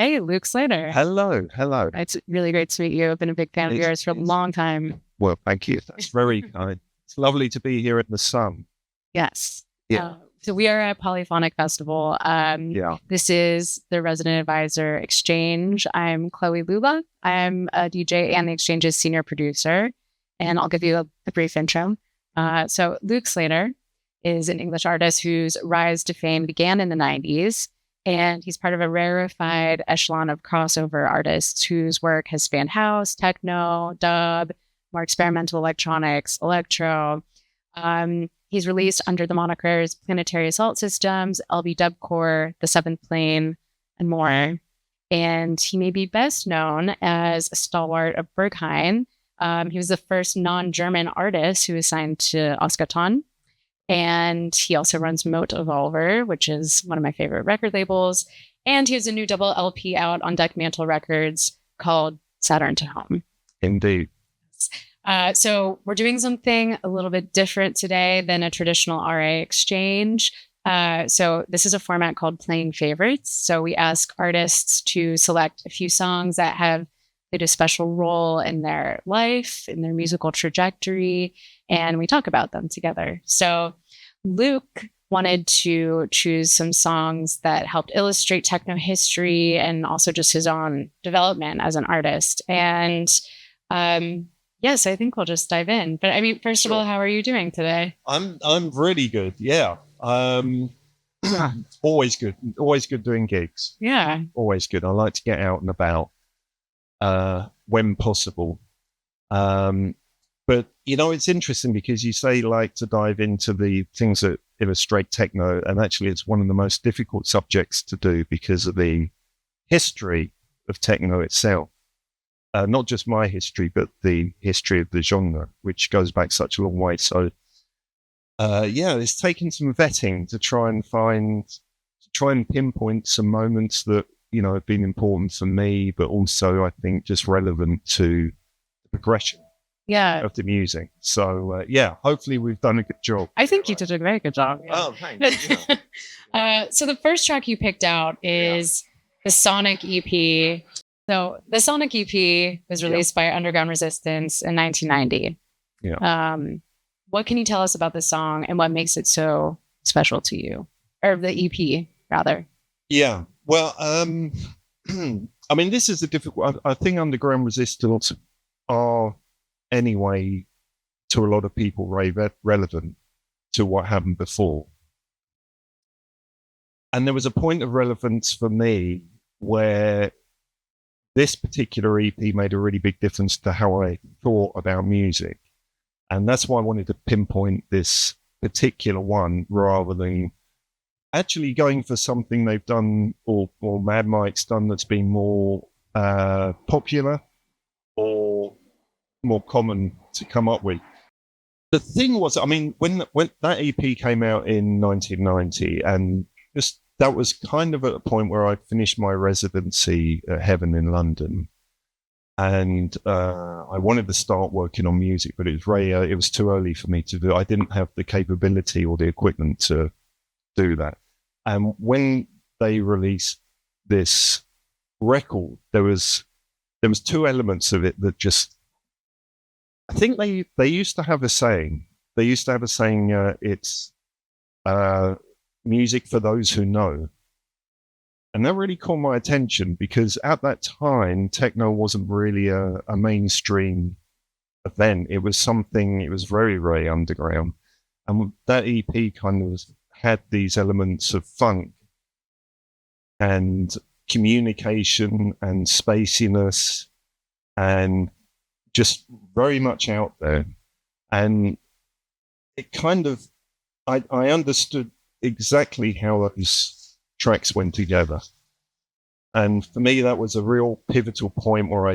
Hey, Luke Slater. Hello. It's really great to meet you. I've been a big fan of yours for a long time. Well, thank you. That's very kind. It's lovely to be here in the sun. Yes. Yeah. So we are at Polifonic Festival. This is the Resident Advisor Exchange. I'm Chloe Lula. I'm a DJ and the Exchange's senior producer. And I'll give you a brief intro. So Luke Slater is an English artist whose rise to fame began in the 90s. And he's part of a rarefied echelon of crossover artists whose work has spanned house, techno, dub, more experimental electronics, electro. He's released under the monikers Planetary Assault Systems, LB Dubcore, The Seventh Plane, and more. And he may be best known as a stalwart of Berghain. He was the first non-German artist who was signed to Ostgut Ton. And he also runs Mote Evolver, which is one of my favorite record labels. And he has a new double LP out on Dekmantel Records called Saturn to Home. Indeed. So we're doing something a little bit different today than a traditional RA exchange. So this is a format called Playing Favorites. So we ask artists to select a few songs that have played a special role in their life, in their musical trajectory, and we talk about them together. So Luke wanted to choose some songs that helped illustrate techno history and also just his own development as an artist. And yes, I think we'll just dive in. But I mean, first of all, how are you doing today? I'm really good. Yeah. Always good doing gigs. Yeah. Always good. I like to get out and about when possible. But, it's interesting because you say you like to dive into the things that illustrate techno, and actually it's one of the most difficult subjects to do because of the history of techno itself. Not just my history, but the history of the genre, which goes back such a long way. So, it's taken some vetting to try and pinpoint some moments that, have been important for me, but also I think just relevant to the progression of the music. So, hopefully we've done a good job. I think you did a very good job. Yeah. Oh, thanks. Yeah. So the first track you picked out is the Sonic EP. So the Sonic EP was released by Underground Resistance in 1990. Yeah. What can you tell us about this song and what makes it so special to you? Or the EP, rather. Yeah. Well, I mean, this is a difficult... I think Underground Resistance are, anyway, to a lot of people, relevant to what happened before. And there was a point of relevance for me where this particular EP made a really big difference to how I thought about music. And that's why I wanted to pinpoint this particular one rather than actually going for something they've done or Mad Mike's done that's been more popular or more common to come up with. The thing was, I mean, when that EP came out in 1990, and just that was kind of at a point where I finished my residency at Heaven in London, and I wanted to start working on music, but it was too early for me to do. I didn't have the capability or the equipment to do that. And when they released this record, there was two elements of it that just, I think they used to have a saying. They used to have a saying, it's music for those who know. And that really caught my attention because at that time, techno wasn't really a mainstream event. It was very, very underground. And that EP kind of had these elements of funk and communication and spaciness and just very much out there. And it kind of, I understood exactly how those tracks went together. And for me, that was a real pivotal point where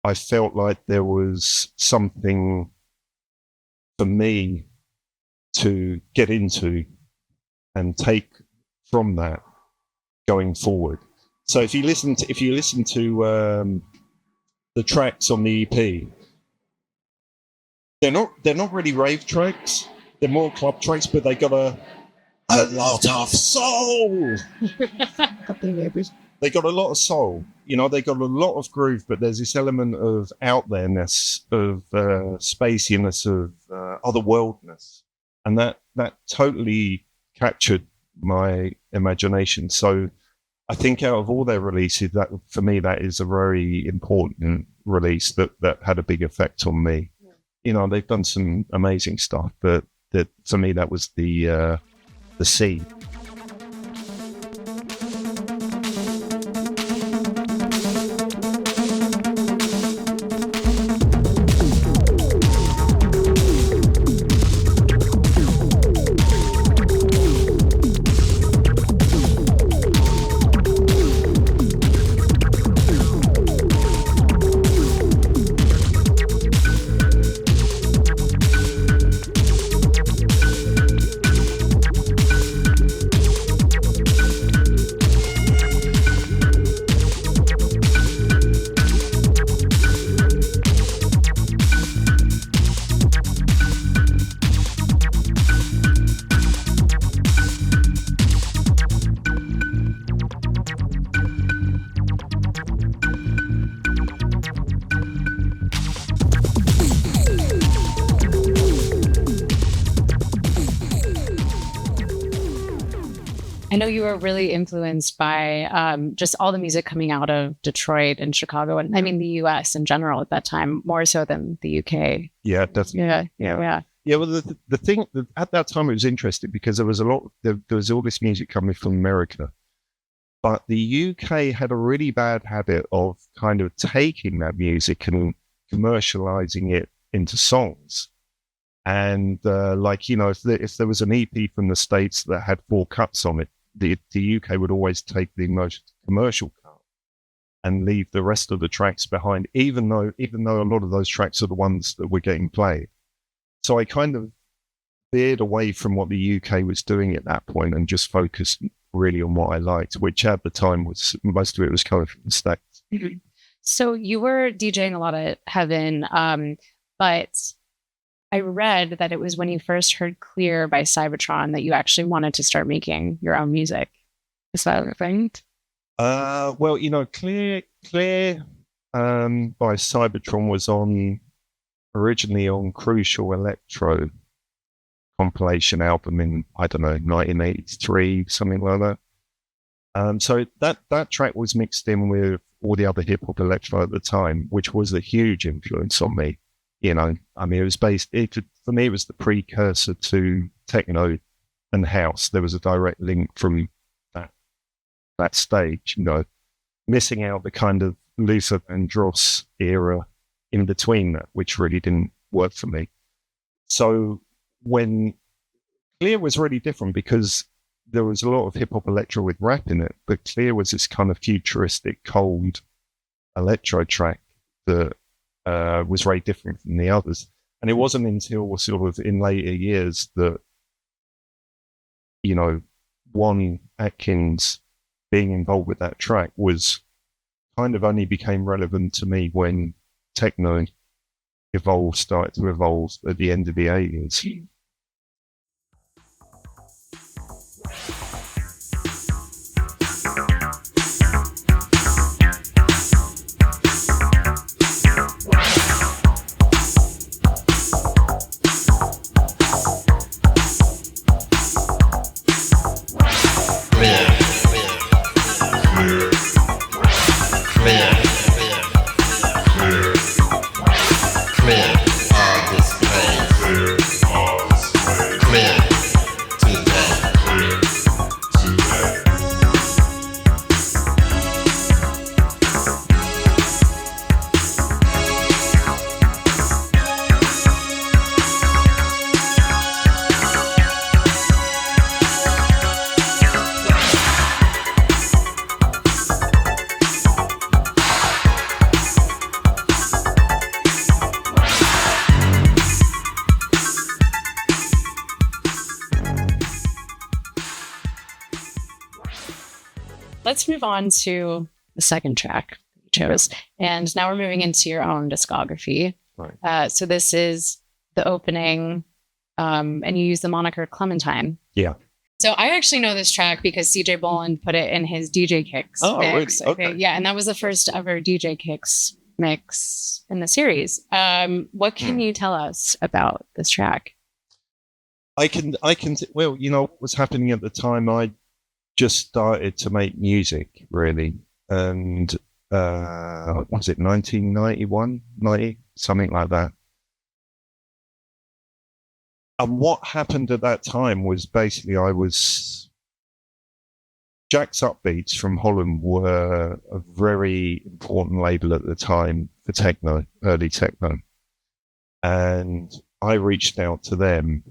I felt like there was something for me to get into and take from that going forward. So if you listen to the tracks on the EP, they're not really rave tracks. They're more club tracks, but they got a lot of soul. They got a lot of soul, they got a lot of groove, but there's this element of out there-ness, of spaciness, of otherworldness. And that totally captured my imagination. So I think out of all their releases, that for me, that is a very important release that had a big effect on me. Yeah. They've done some amazing stuff, but that for me, that was the seed. I know you were really influenced by just all the music coming out of Detroit and Chicago, and I mean the U.S. in general at that time, more so than the U.K. Yeah, definitely. Yeah. Well, the thing at that time, it was interesting because there was there was all this music coming from America, but the UK had a really bad habit of kind of taking that music and commercializing it into songs. And if there was an EP from the States that had 4 cuts on it, the UK would always take the commercial cut and leave the rest of the tracks behind, even though a lot of those tracks are the ones that were getting played. So I kind of veered away from what the UK was doing at that point and just focused really on what I liked, which at the time was most of it was coming from the States. Mm-hmm. So you were DJing a lot of Heaven, but I read that it was when you first heard Clear by Cybertron that you actually wanted to start making your own music. Is that right? Clear by Cybertron was originally on Crucial Electro compilation album in, 1983, something like that. So that track was mixed in with all the other hip hop electro at the time, which was a huge influence on me. It was for me, it was the precursor to techno and house. There was a direct link from that stage, missing out the kind of Luther Vandross era in between that, which really didn't work for me. So when Clear was really different because there was a lot of hip hop electro with rap in it, but Clear was this kind of futuristic, cold electro track that was very different from the others. And it wasn't until sort of in later years that, Juan Atkins being involved with that track was kind of only became relevant to me when techno started to evolve at the end of the 80s. Let's move on to the second track you chose. And now we're moving into your own discography. Right. So this is the opening, and you use the moniker Clementine. Yeah. So I actually know this track because CJ Boland put it in his DJ Kicks mix. Really? Okay. Yeah, and that was the first ever DJ Kicks mix in the series. What can you tell us about this track? Well, what was happening at the time, I just started to make music, really. And was it 1991, 90, something like that. And what happened at that time was basically Jack's Upbeats from Holland were a very important label at the time for techno, early techno. And I reached out to them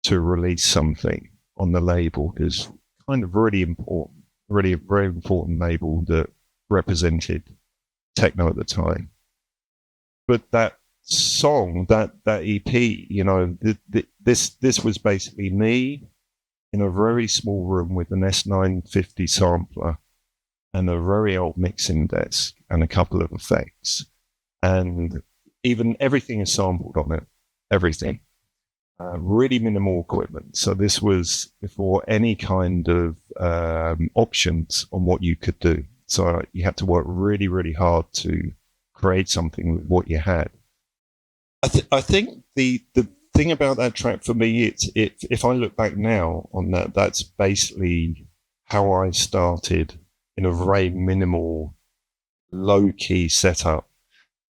to release something on the label. It's kind of really important, really a very important label that represented techno at the time. But that song, that EP, this was basically me in a very small room with an S950 sampler and a very old mixing desk and a couple of effects, and even everything is sampled on it, everything. Really minimal equipment. So this was before any kind of options on what you could do. So you had to work really, really hard to create something with what you had. I think the thing about that track for me, if I look back now on that, that's basically how I started in a very minimal, low-key setup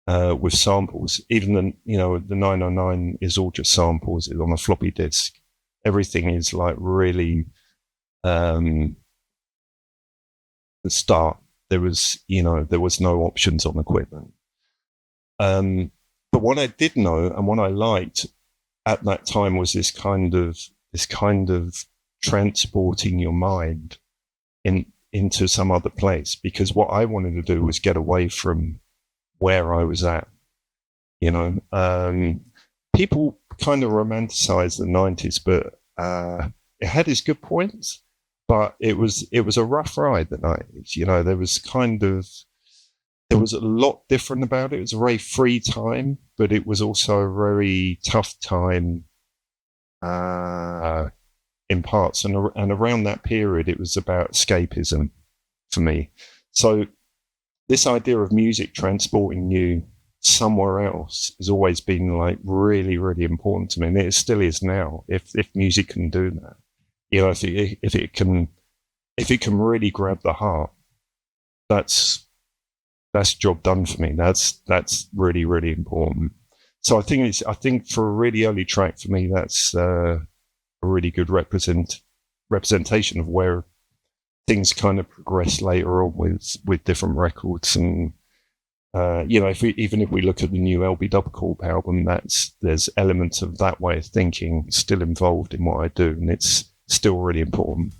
with samples. Even the 909 is all just samples. It's on a floppy disk. Everything is like really the start. There was no options on equipment. But what I did know and what I liked at that time was this kind of transporting your mind into some other place, because what I wanted to do was get away from where I was at. People kind of romanticize the 90s, but it had its good points, but it was a rough ride, the 90s. There was a lot different about it. It was a very free time, but it was also a very tough time in parts. And around that period, it was about escapism for me. So this idea of music transporting you somewhere else has always been like really, really important to me. And it still is now, if music can do that. If it can really grab the heart, that's job done for me. That's really, really important. So I think for a really early track for me, that's a really good representation of where things kind of progress later on with different records. And if we look at the new LB Double Corp album, there's elements of that way of thinking still involved in what I do, and it's still really important.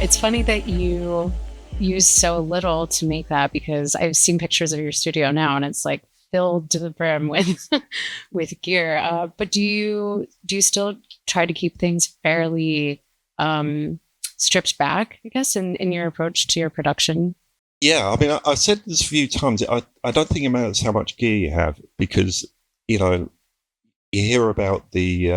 It's funny that you use so little to make that, because I've seen pictures of your studio now and it's like filled to the brim with with gear. But do you still try to keep things fairly stripped back, I guess, in your approach to your production? Yeah, I mean, I've said this a few times. I don't think it matters how much gear you have, because you hear about the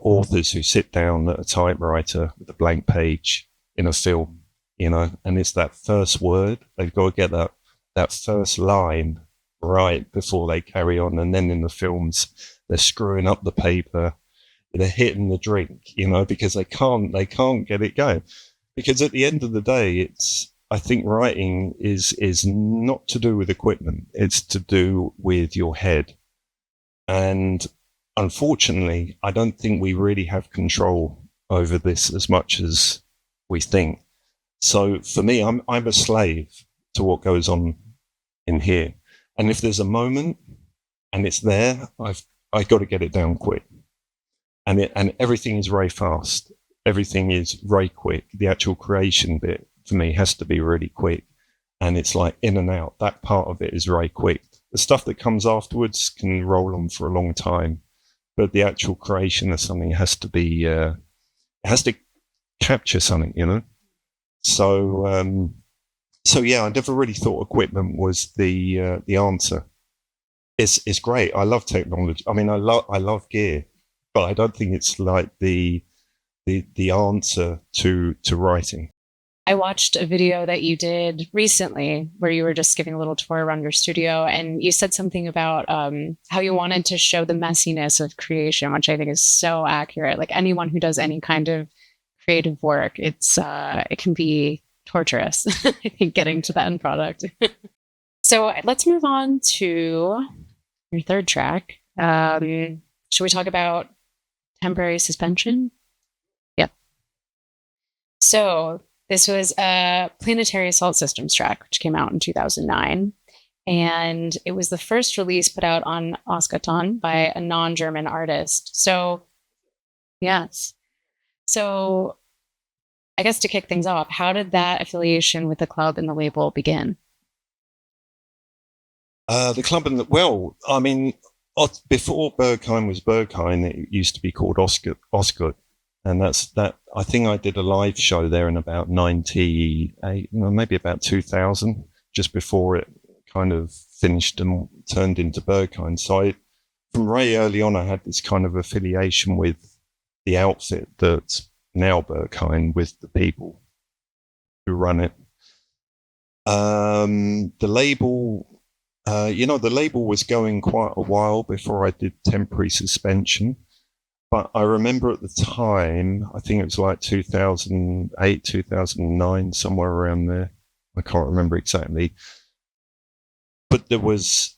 authors who sit down at a typewriter with a blank page in a film, and it's that first word. They've got to get that first line right before they carry on. And then in the films, they're screwing up the paper, they're hitting the drink, because they can't get it going. Because at the end of the day, I think writing is not to do with equipment. It's to do with your head. And unfortunately, I don't think we really have control over this as much as we think. So for me, I'm a slave to what goes on in here. And if there's a moment and it's there, I've got to get it down quick. And everything is very fast. Everything is very quick. The actual creation bit for me has to be really quick. And it's like in and out. That part of it is very quick. The stuff that comes afterwards can roll on for a long time. But the actual creation of something has to be, it has to capture something, So yeah, I never really thought equipment was the answer. It's great. I love technology. I mean, I love gear, but I don't think it's like the answer to writing. I watched a video that you did recently where you were just giving a little tour around your studio, and you said something about how you wanted to show the messiness of creation, which I think is so accurate. Like anyone who does any kind of creative work, it can be torturous, I think, getting to the end product. So let's move on to your third track. Should we talk about temporary suspension? Yep. So this was a Planetary Assault Systems track, which came out in 2009. And it was the first release put out on Ostgut Ton by a non-German artist. So, yes. So, I guess to kick things off, how did that affiliation with the club and the label begin? The club I mean, before Berghain was Berghain, it used to be called Ostgut. And I think I did a live show there in about 98, maybe about 2000, just before it kind of finished and turned into Berghain. So from very early on, I had this kind of affiliation with the outfit that's now Berghain, with the people who run it. The label, the label was going quite a while before I did Temporary Suspension. But I remember at the time, I think it was like 2008, 2009, somewhere around there. I can't remember exactly. But there was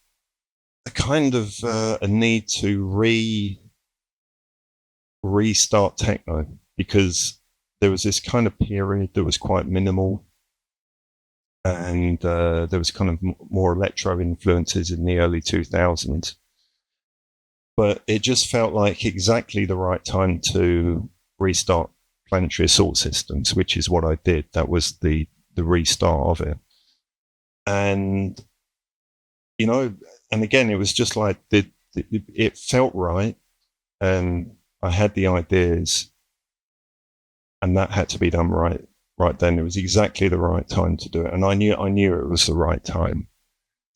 a kind of a need to restart techno, because there was this kind of period that was quite minimal. And there was kind of more electro influences in the early 2000s. But it just felt like exactly the right time to restart Planetary Assault Systems, which is what I did. That was the restart of it. And, and again, it was just like it felt right. And I had the ideas, and that had to be done right then. It was exactly the right time to do it. And I knew it was the right time.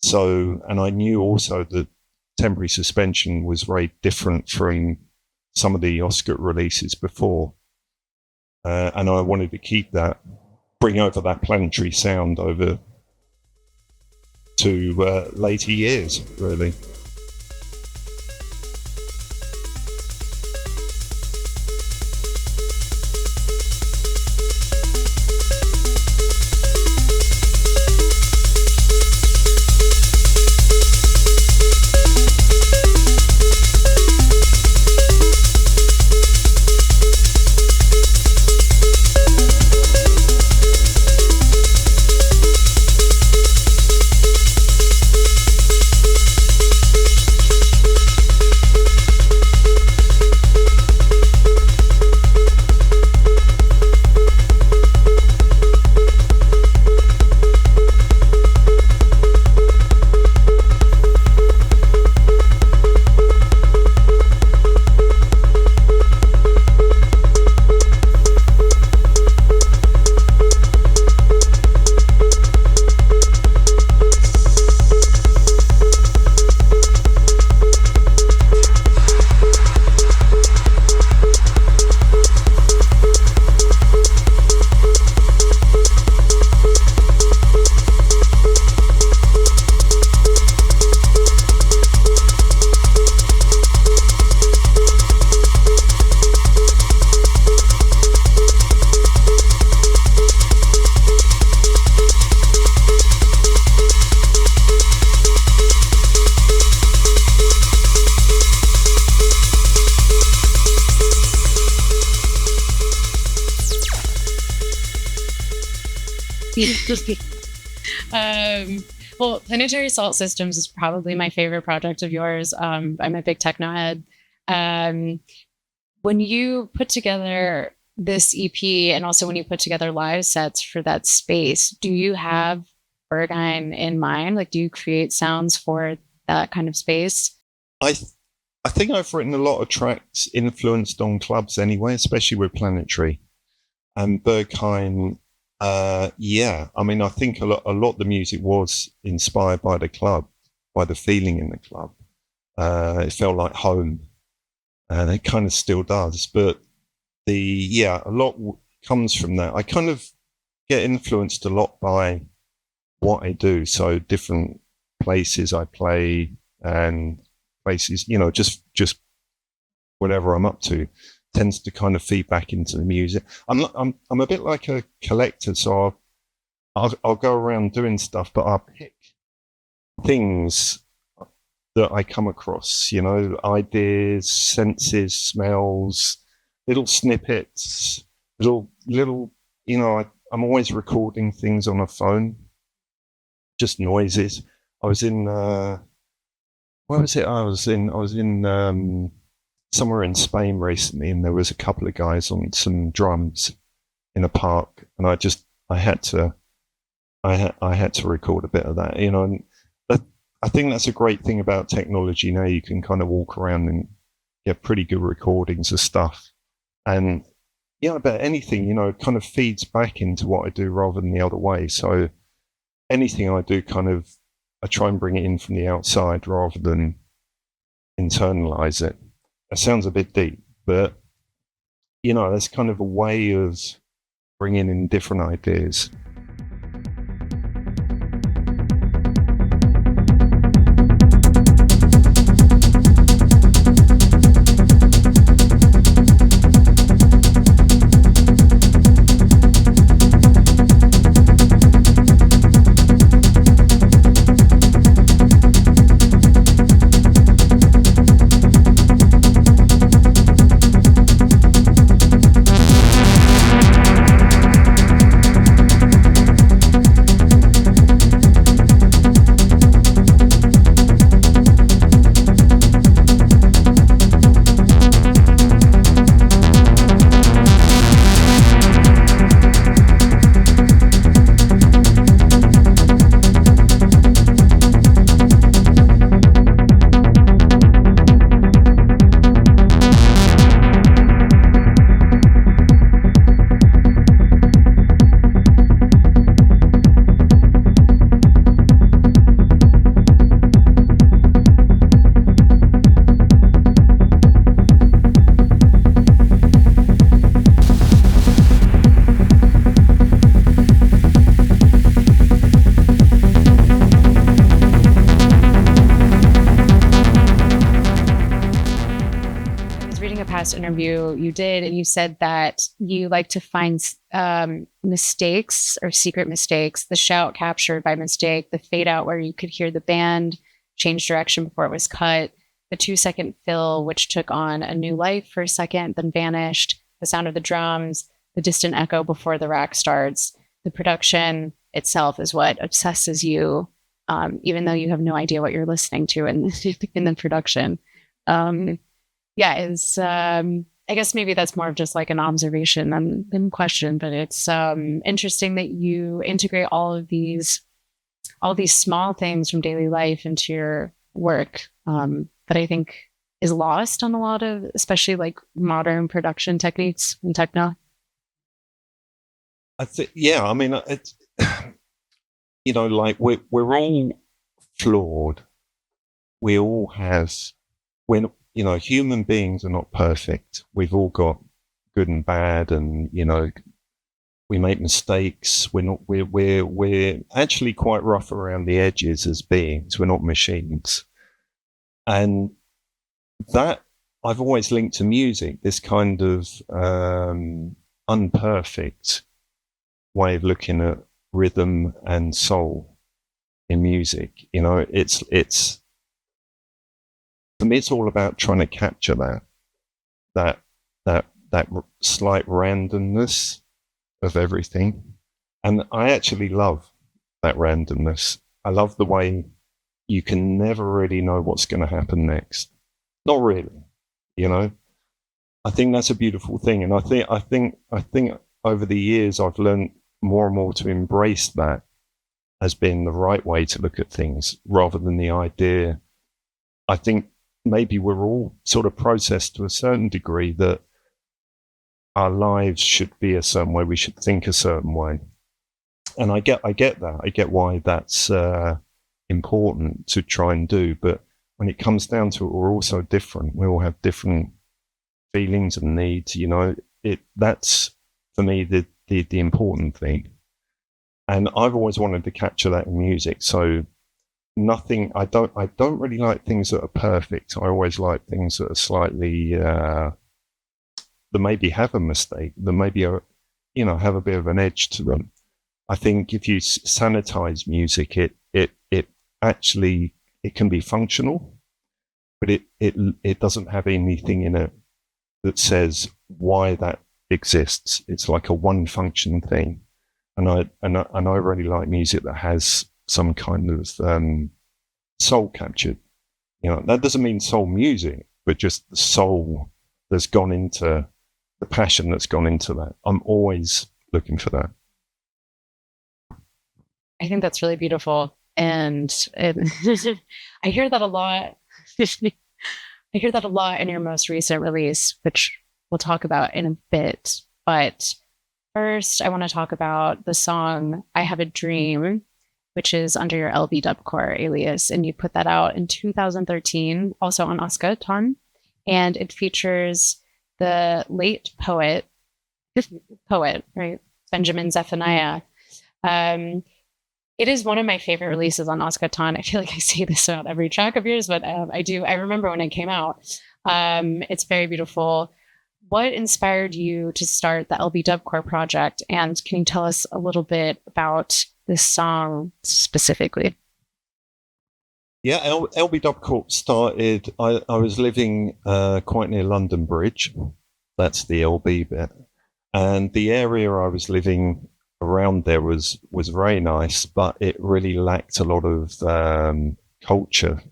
So, and I knew also that Temporary Suspension was very different from some of the Ostgut releases before. And I wanted to bring over that planetary sound over to later years, really. Well, Planetary Assault Systems is probably my favorite project of yours. I'm a big techno head. When you put together this EP and also when you put together live sets for that space, do you have Berghain in mind? Like, do you create sounds for that kind of space? I think I've written a lot of tracks influenced on clubs anyway, especially with Planetary and Berghain. Yeah, I mean, I think a lot of the music was inspired by the club, by the feeling in the club. It felt like home, and it kind of still does. But a lot comes from that. I kind of get influenced a lot by what I do. So different places I play and places, just whatever I'm up to tends to kind of feed back into the music. I'm a bit like a collector, so I'll go around doing stuff, but I'll pick things that I come across, ideas, senses, smells, little snippets, little, I'm always recording things on a phone, just noises. I was in, where was it? I was in somewhere in Spain recently, and there was a couple of guys on some drums in a park, and I had to record a bit of that, and I think that's a great thing about technology now. You can kind of walk around and get pretty good recordings of stuff, and about anything, kind of feeds back into what I do rather than the other way. So anything I do, I try and bring it in from the outside rather than internalize it. That sounds a bit deep, but that's kind of a way of bringing in different ideas. Interview you did, and you said that you like to find mistakes or secret mistakes, the shout captured by mistake, the fade out where you could hear the band change direction before it was cut, the 2-second fill which took on a new life for a second then vanished, the sound of the drums, the distant echo before the rack starts. The production itself is what obsesses you, even though you have no idea what you're listening to in the production. I guess maybe that's more of just like an observation than question, but it's interesting that you integrate all these small things from daily life into your work, that I think is lost on a lot of, especially like modern production techniques in techno. I think, I mean, it's, like we're all flawed. We all have, human beings are not perfect. We've all got good and bad, and we make mistakes. We're actually quite rough around the edges as beings. We're not machines, and that I've always linked to music. This kind of unperfect way of looking at rhythm and soul in music. It's for me, it's all about trying to capture that slight randomness of everything, And I actually love that randomness. I love the way you can never really know what's going to happen next. Not really, you know. I think that's a beautiful thing, and I think over the years I've learned more and more to embrace that as being the right way to look at things, rather than the idea. I think maybe we're all sort of processed to a certain degree that our lives should be a certain way, we should think a certain way. And I get that. I get why that's important to try and do. But when it comes down to it, we're all so different. We all have different feelings and needs. You know, that's for me the important thing. And I've always wanted to capture that in music. So nothing. I don't really like things that are perfect. I always like things that are slightly that maybe have a mistake. That maybe have a bit of an edge to them. I think if you sanitize music, it actually can be functional, but it doesn't have anything in it that says why that exists. It's like a one function thing, and I really like music that has some kind of soul captured. You know, that doesn't mean soul music, but just the soul that's gone into the passion that's gone into that. I'm always looking for that. I think that's really beautiful. And I hear that a lot. I hear that a lot in your most recent release, which we'll talk about in a bit. But first, I want to talk about the song I Have a Dream, which is under your LB Dubcore alias. And you put that out in 2013, also on Ostgut Ton. And it features the late poet, right? Benjamin Zephaniah. It is one of my favorite releases on Ostgut Ton. I feel like I say this about every track of yours, but I do. I remember when it came out. It's very beautiful. What inspired you to start the LB Dubcore project? And can you tell us a little bit about this song specifically? Yeah, LB Dubcore started, I was living quite near London Bridge. That's the LB bit. And the area I was living around there was very nice, but it really lacked a lot of culture,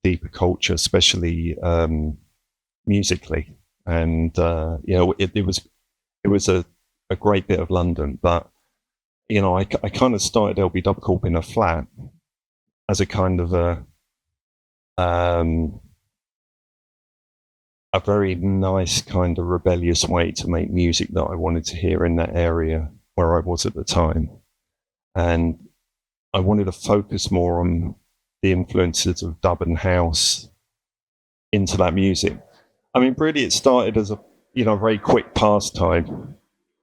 deeper culture, especially musically. And it was a great bit of London, but I kind of started LB Dubcorp in a flat as a kind of a very nice kind of rebellious way to make music that I wanted to hear in that area where I was at the time. And I wanted to focus more on the influences of dub and house into that music. I mean, really, it started as a very quick pastime,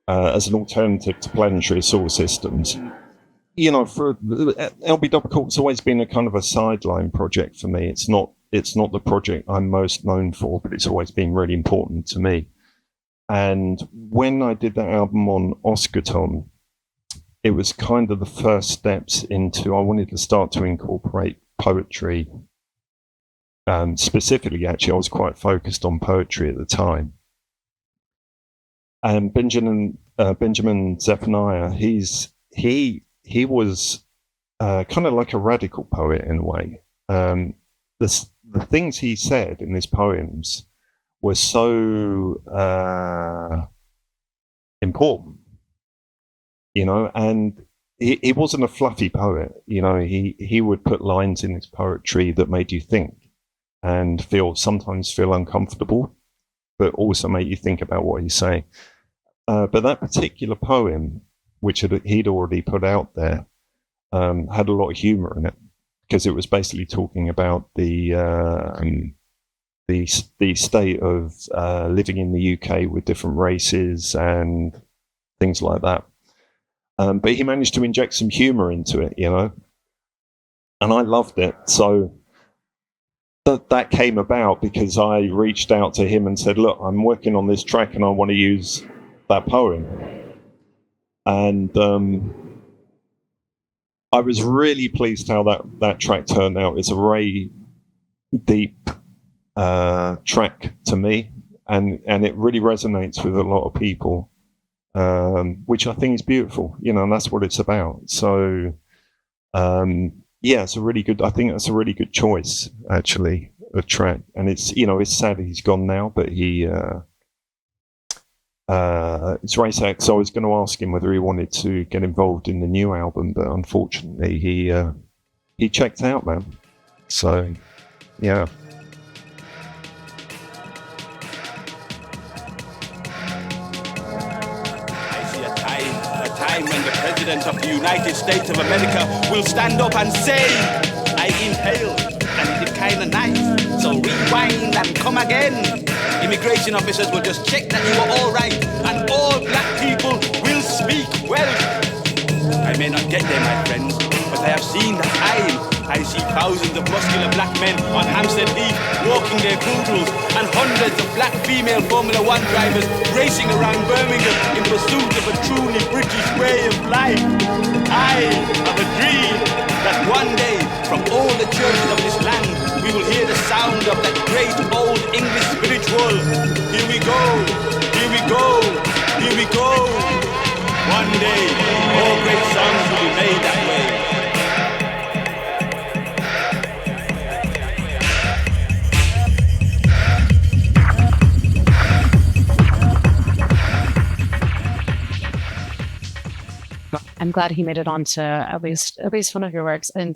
as an alternative to Planetary Assault Systems. For LB Dubcorp's always been a kind of a sideline project for me. It's not the project I'm most known for, but it's always been really important to me. And when I did that album on Ostgut Ton, it was kind of the first steps into, I wanted to start to incorporate poetry. Specifically, actually, I was quite focused on poetry at the time. And Benjamin Zephaniah, he was kind of like a radical poet in a way. The things he said in his poems were so important, and he wasn't a fluffy poet. He would put lines in his poetry that made you think and sometimes feel uncomfortable, but also make you think about what he's saying. But that particular poem, which he'd already put out there, had a lot of humor in it, because it was basically talking about the state of living in the UK with different races and things like that. But he managed to inject some humor into it, and I loved it. So that came about because I reached out to him and said, look, I'm working on this track and I want to use that poem. And I was really pleased how that track turned out. It's a very deep track to me, and it really resonates with a lot of people. which I think is beautiful, and that's what it's about. So, it's a really good. I think that's a really good choice, actually, a track. And it's it's sad he's gone now, but he. It's Ray Sachs. I was going to ask him whether he wanted to get involved in the new album, but unfortunately he checked out, man. So, yeah. I see a time when the President of the United States of America will stand up and say, I inhaled and it is kind of nice, so rewind and come again. Immigration officers will just check that you are all right, and all black people will speak Welsh. I may not get there, my friends, but I have seen the time. I see thousands of muscular black men on Hampstead Heath walking their poodles, and hundreds of black female Formula One drivers racing around Birmingham in pursuit of a truly British way of life. I have a dream that one day, from all the churches of this land, we will hear the sound of that great old English spiritual. Here we go, here we go, here we go. One day, all great songs will be made that way. I'm glad he made it onto at least one of your works. And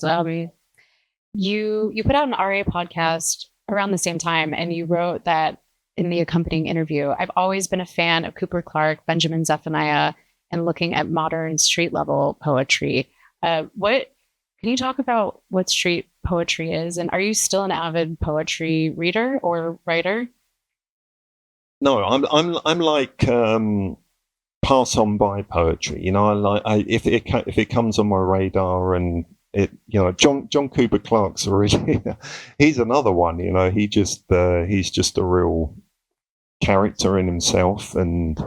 you put out an RA podcast around the same time, and you wrote that in the accompanying interview, I've always been a fan of Cooper Clarke, Benjamin Zephaniah, and looking at modern street level poetry. Can you talk about what street poetry is, and are you still an avid poetry reader or writer? No, I'm like pass on by poetry. If it comes on my radar, and it, John Cooper Clarke's already he's another one. He's just a real character in himself, and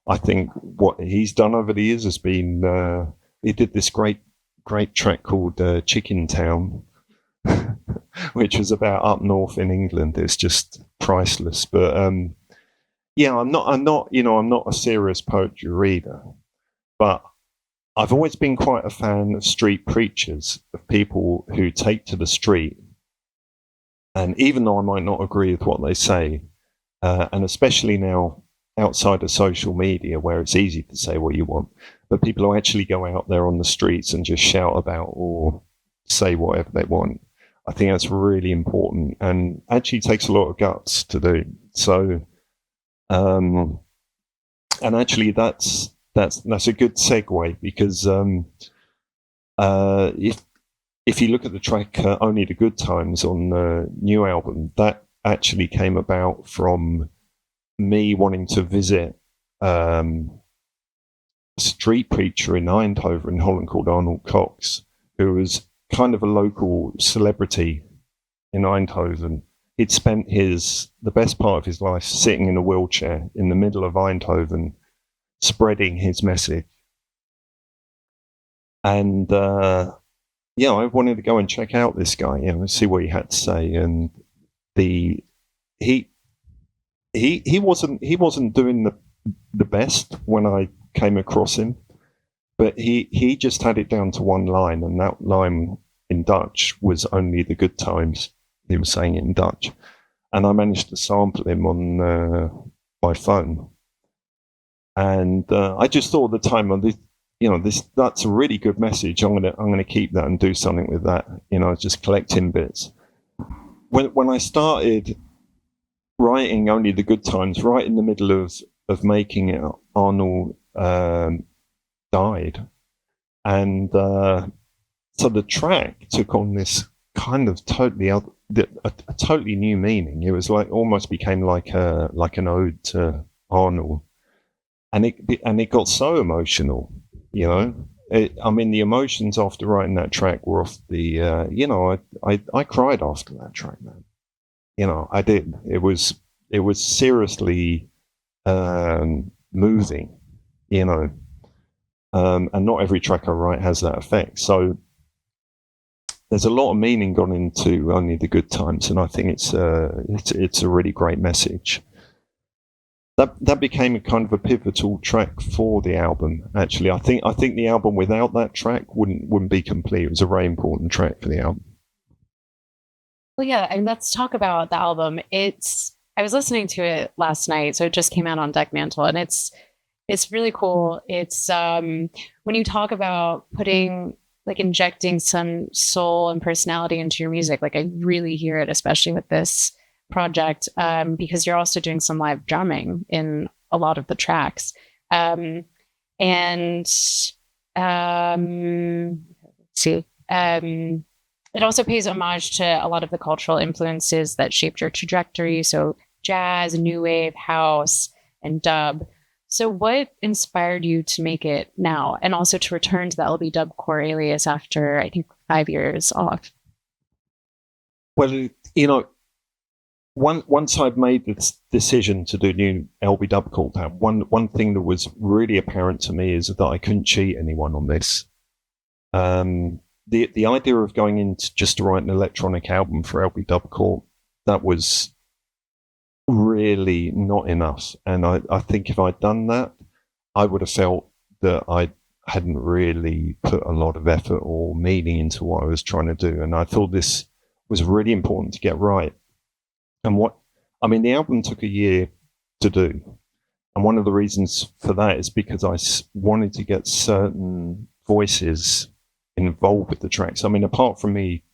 I think what he's done over the years has been he did this great track called Chicken Town, which was about up north in England. It's just priceless. But I'm not a serious poetry reader, but I've always been quite a fan of street preachers, of people who take to the street, and even though I might not agree with what they say, and especially now outside of social media where it's easy to say what you want, but people who actually go out there on the streets and just shout about or say whatever they want, I think that's really important, and actually takes a lot of guts to do. So, and actually that's a good segue, because if you look at the track Only the Good Times on the new album, that actually came about from me wanting to visit a street preacher in Eindhoven in Holland called Arnold Cox, who was kind of a local celebrity in Eindhoven. He'd spent the best part of his life sitting in a wheelchair in the middle of Eindhoven, spreading his message. And I wanted to go and check out this guy, see what he had to say. And he wasn't doing the best when I came across him, but he just had it down to one line, and that line in Dutch was Only the Good Times. He was saying it in Dutch, and I managed to sample him on my phone. And I just thought at the time, that's a really good message. I'm gonna keep that and do something with that. Just collecting bits. When I started writing Only the Good Times, right in the middle of making it, Arnold died, and so the track took on this kind of totally a totally new meaning. It was almost became like an ode to Arnold, and it got so emotional. The emotions after writing that track were off the. I cried after that track, man. I did. It was seriously moving. And not every track I write has that effect. So there's a lot of meaning gone into Only the Good Times, and I think it's a really great message. that became a kind of a pivotal track for the album. Actually, I think the album without that track wouldn't be complete. It was a very important track for the album. Well, yeah, and let's talk about the album. I was listening to it last night, so it just came out on Dekmantel, and it's really cool. It's when you talk about injecting some soul and personality into your music, like I really hear it, especially with this project, because you're also doing some live drumming in a lot of the tracks. Let's see. It also pays homage to a lot of the cultural influences that shaped your trajectory. So jazz, new wave, house, and dub. So what inspired you to make it now, and also to return to the LB Dub core alias after, I think, 5 years off? Well, once I'd made the decision to do new LB Dub core, one thing that was really apparent to me is that I couldn't cheat anyone on this. The idea of going into just to write an electronic album for LB Dub core, that was really not enough. And I think if I'd done that, I would have felt that I hadn't really put a lot of effort or meaning into what I was trying to do. And I thought this was really important to get right. And the album took a year to do. And one of the reasons for that is because I wanted to get certain voices involved with the tracks. I mean, apart from me,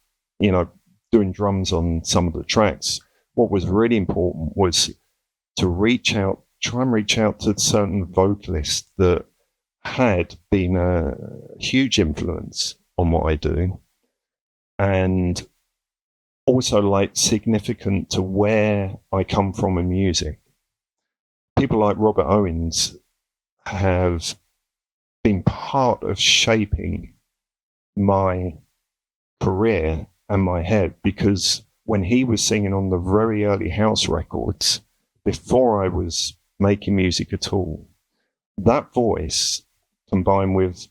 doing drums on some of the tracks, what was really important was to try and reach out to certain vocalists that had been a huge influence on what I do, and also significant to where I come from in music. People like Robert Owens have been part of shaping my career and my head, because when he was singing on the very early house records, before I was making music at all, that voice combined with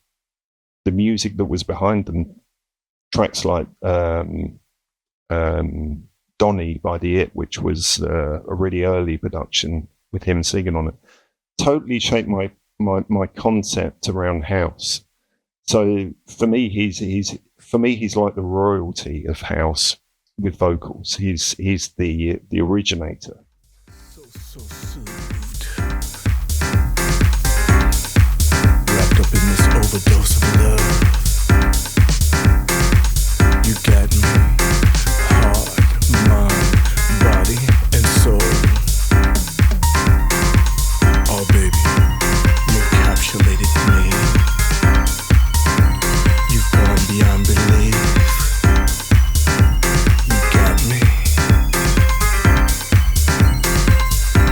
the music that was behind them, tracks like Donny by The It, which was a really early production with him singing on it, totally shaped my concept around house. So for me, he's like the royalty of house with vocals. He's the originator. So soothed. Wrapped up in this overdose of love. You got me, heart, mind, body, and soul. Oh baby, you encapsulated me. You've gone beyond belief.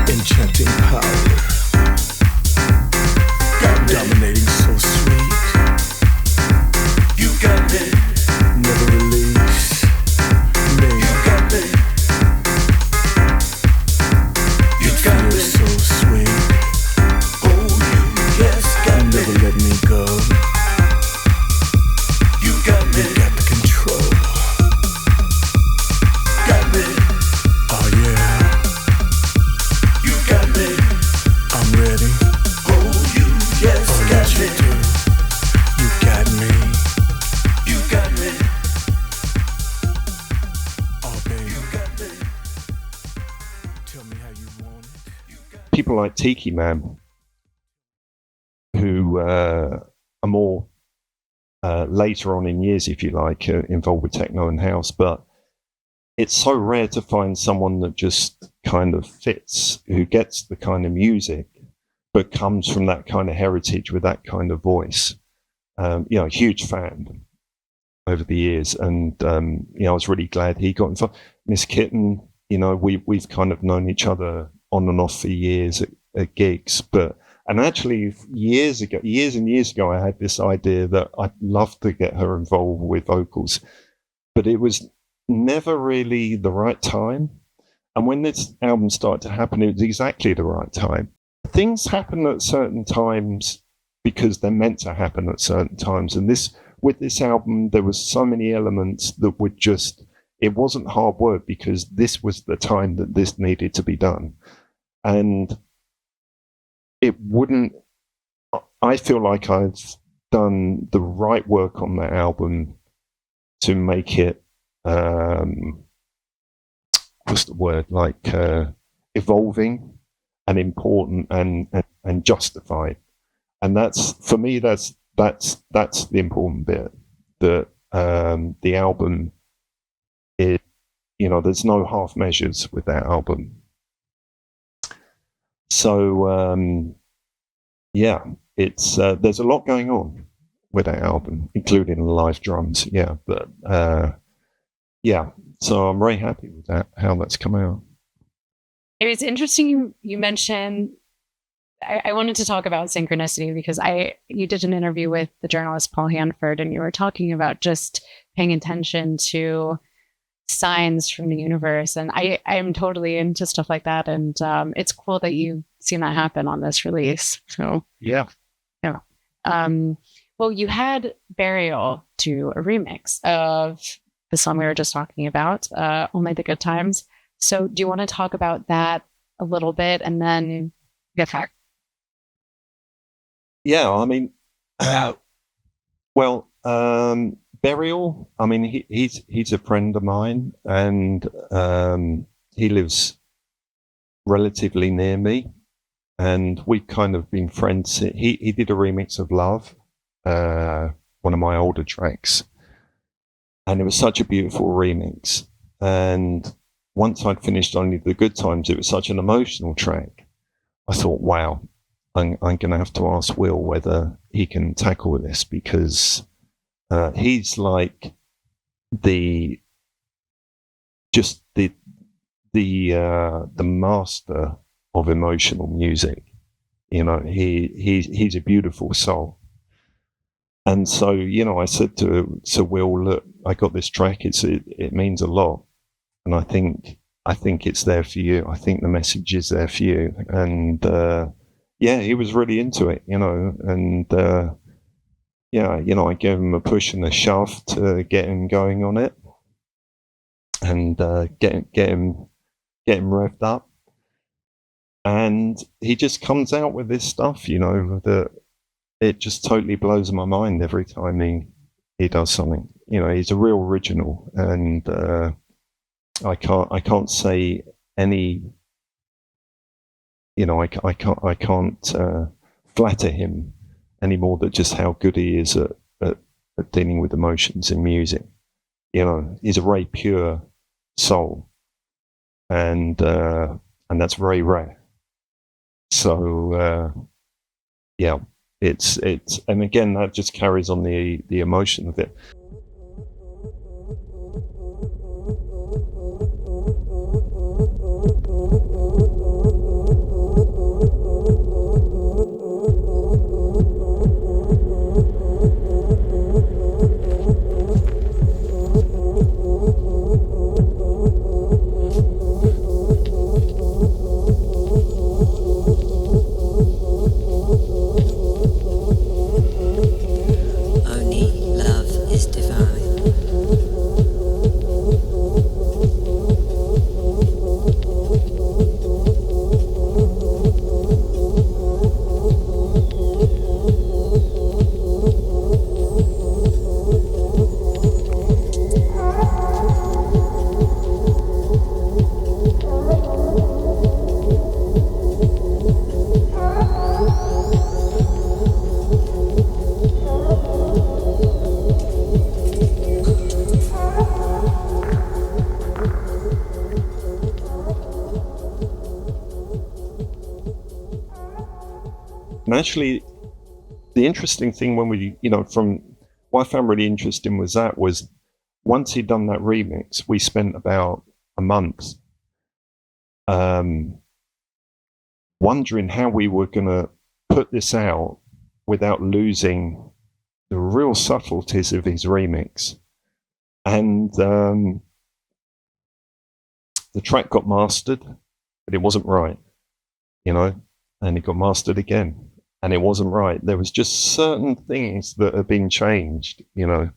Enchanting power, dominating so sweet. You got me, never release me. You got me, you got me, so sweet. Oh, you yes got me, never let me go. You got me, you got the control. Got me, oh yeah. I'm ready. Oh, you yes, oh, got me. You got me. You got me. Oh, baby. You got me. Tell me how you want it. People like Tiki Man, who are more later on in years, if you like, involved with techno and house, but it's so rare to find someone that just kind of fits, who gets the kind of music, but comes from that kind of heritage with that kind of voice. Huge fan over the years. And, I was really glad he got involved. Miss Kittin, we've kind of known each other on and off for years at gigs. And actually years and years ago, I had this idea that I'd love to get her involved with vocals, but it was never really the right time. And when this album started to happen, it was exactly the right time. Things happen at certain times because they're meant to happen at certain times. And with this album, there was so many elements that would it wasn't hard work, because this was the time that this needed to be done. And it wouldn't. I feel like I've done the right work on that album to make it. What's the word? Like evolving and important and justified. And that's, for me, that's the important bit. That the album is, there's no half measures with that album. So it's there's a lot going on with that album, including live drums. But so I'm very happy with that, how that's come out. It's interesting you mentioned. I wanted to talk about Synchronicity because you did an interview with the journalist Paul Hanford, and you were talking about just paying attention to signs from the universe, and I am totally into stuff like that, and it's cool that you've seen that happen on this release. So yeah. Well, you had Burial do a remix of the song we were just talking about, Only the Good Times. So do you want to talk about that a little bit and then get back? Yeah, I mean, Burial, I mean, he's a friend of mine, and he lives relatively near me, and we've kind of been friends. He did a remix of Love, one of my older tracks, and it was such a beautiful remix. And once I'd finished Only the Good Times, it was such an emotional track. I thought, wow, I'm going to have to ask Will whether he can tackle this, because he's like the master of emotional music. He's a beautiful soul. And so, I said to Will, look, I got this track. It means a lot, and I think it's there for you. I think the message is there for you. And he was really into it, and I gave him a push and a shove to get him going on it, and get him revved up. And he just comes out with this stuff, that it just totally blows my mind every time he does something. He's a real original, and I can't say any. I can't flatter him any more than just how good he is at dealing with emotions in music. He's a very pure soul, and that's very rare. So it's and again, that just carries on the emotion of it. And actually, the interesting thing when we, from what I found really interesting was once he'd done that remix, we spent about a month wondering how we were going to put this out without losing the real subtleties of his remix. And the track got mastered, but it wasn't right, and it got mastered again. And it wasn't right. There was just certain things that had been changed, and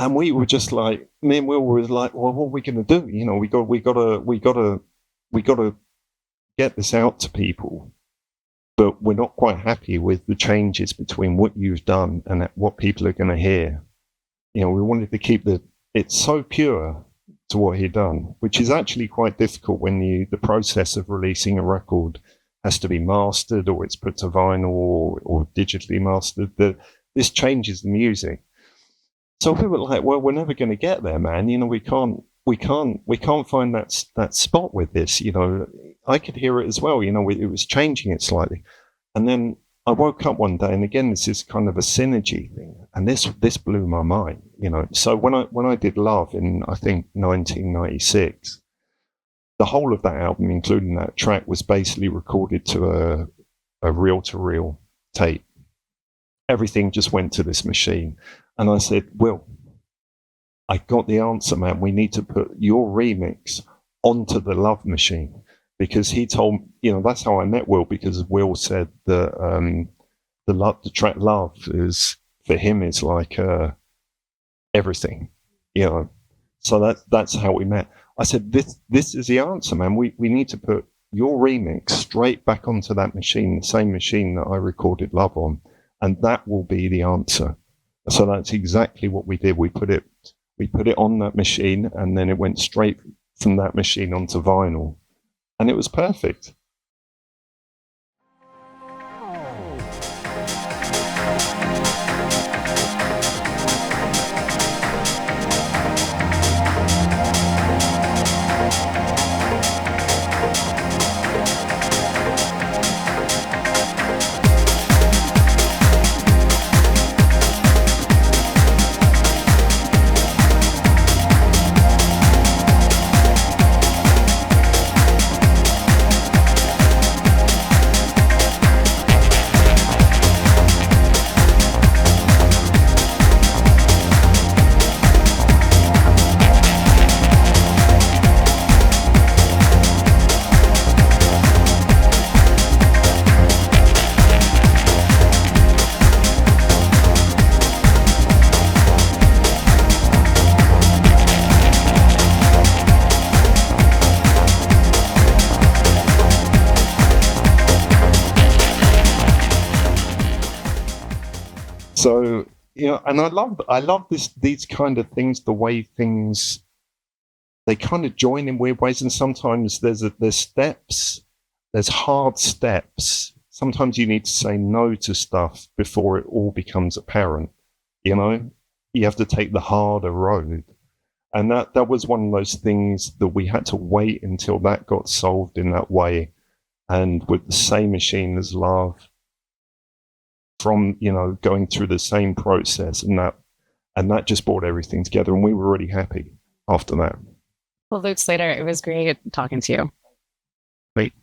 we were just like, me and Will were like, well, what are we going to do? We got to get this out to people. but we're not quite happy with the changes between what you've done and what people are going to hear. We wanted to keep it's so pure to what he'd done, which is actually quite difficult when the process of releasing a record has to be mastered, or it's put to vinyl or digitally mastered. This changes the music. So we were like, well, we're never going to get there, man. We can't find that spot with this. I could hear it as well. It was changing it slightly. And then I woke up one day, and again, this is kind of a synergy thing, and this blew my mind. So when I did Love in, I think, 1996, the whole of that album, including that track, was basically recorded to a reel-to-reel tape. Everything just went to this machine. And I said, Will, I got the answer, man. We need to put your remix onto the Love machine. Because he told, that's how I met Will, because Will said that the track Love is, for him, is like everything, So that's how we met. I said, this is the answer, man. We need to put your remix straight back onto that machine, the same machine that I recorded Love on, and that will be the answer. So that's exactly what we did. We put it on that machine, and then it went straight from that machine onto vinyl, and it was perfect. So, and I love these kind of things, the way things, they kind of join in weird ways. And sometimes there's steps, there's hard steps. Sometimes you need to say no to stuff before it all becomes apparent. You have to take the harder road. And that was one of those things that we had to wait until that got solved in that way. And with the same machine as Love, from going through the same process, and that just brought everything together, and we were really happy after that. Well, Luke Slater, it was great talking to you. Great.